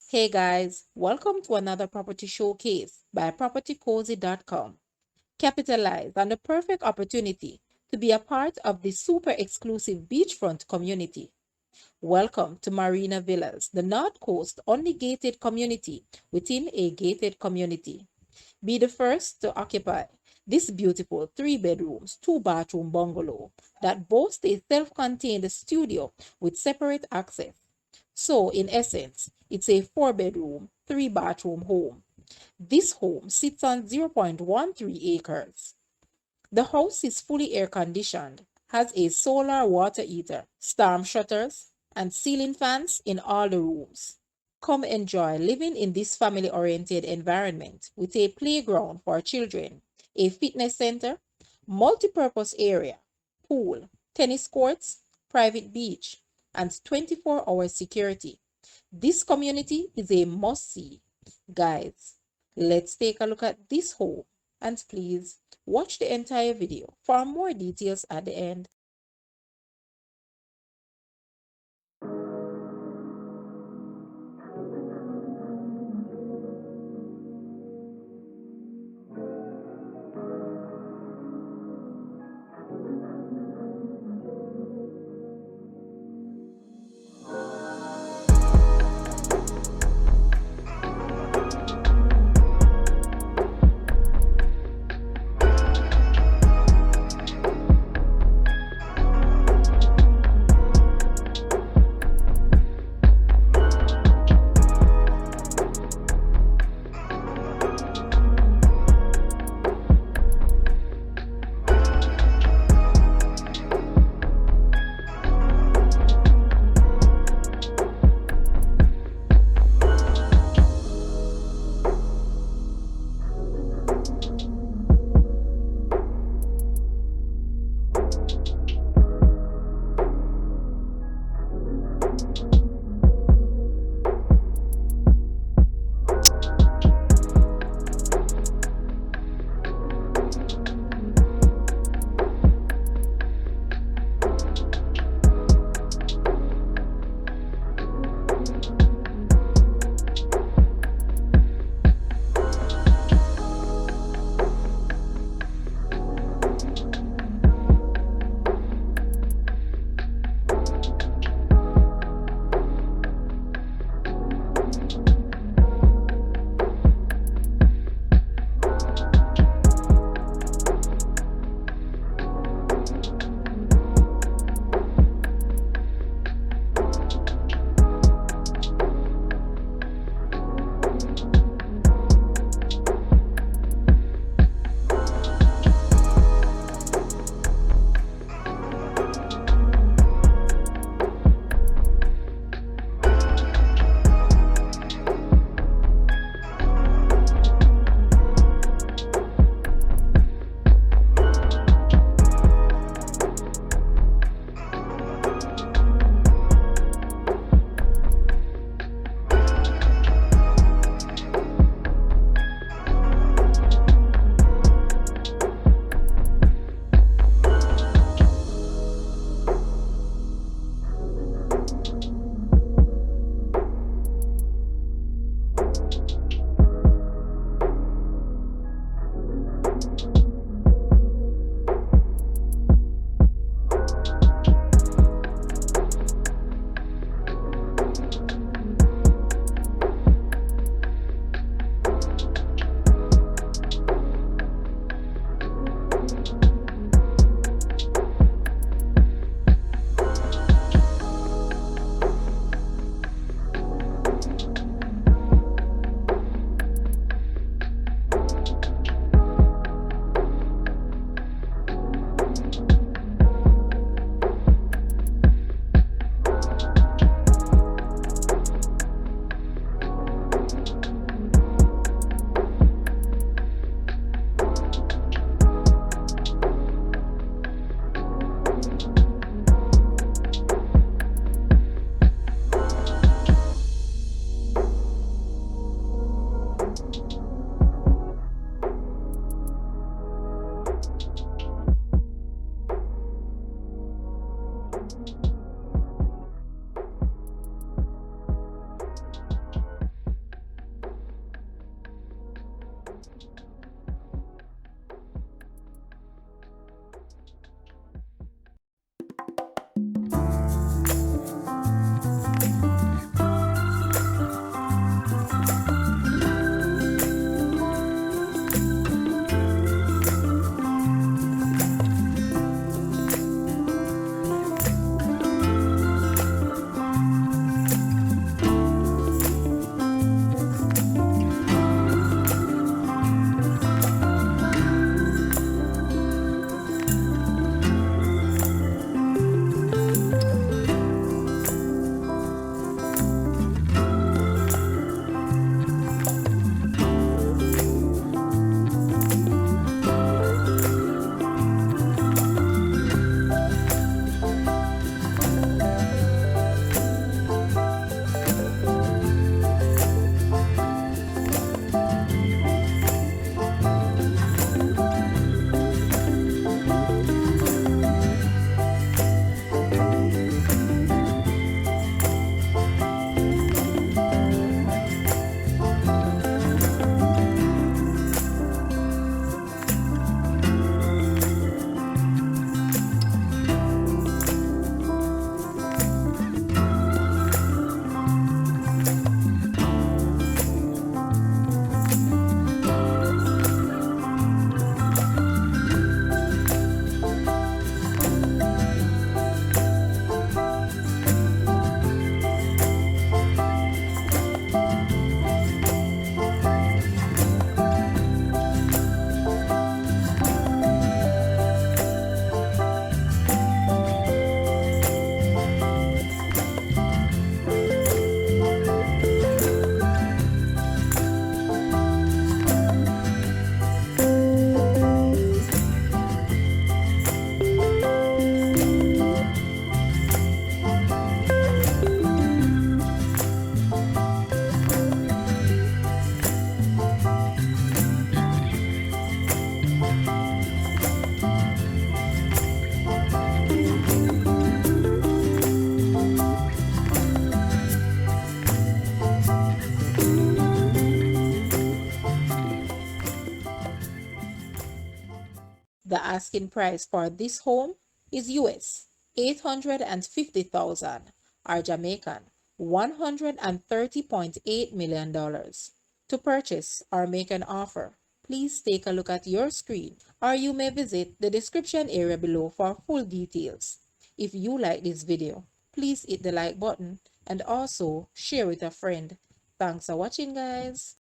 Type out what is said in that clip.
Hey guys, welcome to another property showcase by propertycozy.com. Capitalize on the perfect opportunity to be a part of the super exclusive beachfront community. Welcome to Marina Villas, the North Coast only gated community within a gated community. Be the first to occupy this beautiful 3 bedrooms, 2 bathroom bungalow that boasts a self-contained studio with separate access. So, in essence, it's a 4 bedroom, 3 bathroom home. This home sits on 0.13 acres. The house is fully air conditioned, has a solar water heater, storm shutters, and ceiling fans in all the rooms. Come enjoy living in this family oriented environment with a playground for children, a fitness center, multipurpose area, pool, tennis courts, private beach, and 24-hour security. This community is a must see. Guys, let's take a look at this home and please watch the entire video for more details at the end. The asking price for this home is US 850,000 or Jamaican $130.8 million. To purchase or make an offer, please take a look at your screen or you may visit the description area below for full details. If you like this video, please hit the like button and also share with a friend. Thanks for watching, guys.